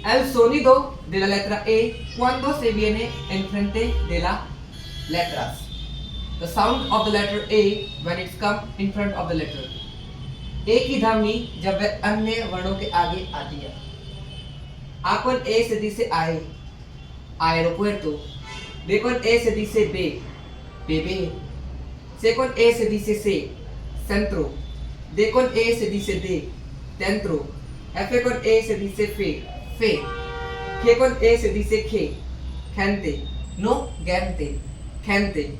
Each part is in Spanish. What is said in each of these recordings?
El sonido de la letra E cuando se viene enfrente de las letras. The sound of the letter A when it's come in front of the letter. ए की ध्वनि जब वह अन्य वर्णों के आगे आती है. A con E se dice AE, aeropuerto. B con E se dice B, bebé. C con E se dice C, centro. D con E se dice D, dentro. F con E se dice fe, fe. G con E se dice que, gente. No, gente, gente.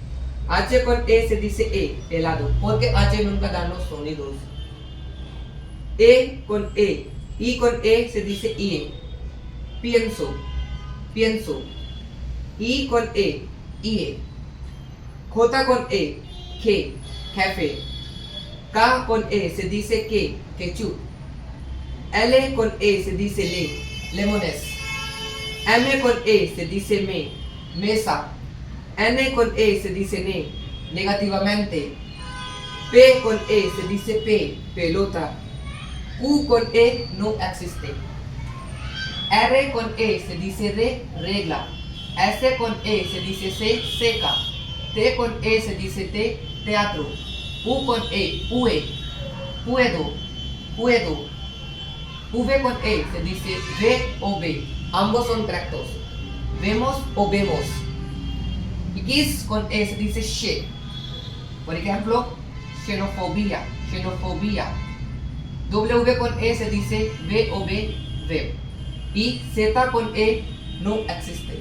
H con E se dice E, helado, porque H nunca da los sonidos. E con E, I con E se dice IE, pienso, pienso. I con E, IE. J con E, que, café. K con E se dice que, ketchup. L con E se dice le, lemones. M con E se dice me, mesa. N con E se dice ne, negativamente. P con E se dice P, pelota. U con E no existe. R con E se dice re, regla. S con E se dice se, seca. T con E se dice te, teatro. U con E, ue, puedo, puedo. V con E se dice ve o ve. Ambos son correctos. Vemos o vemos. X con E se dice she. Por ejemplo, xenofobia, xenofobia. W con E se dice ve o ve, ve. Y Z con E no existe.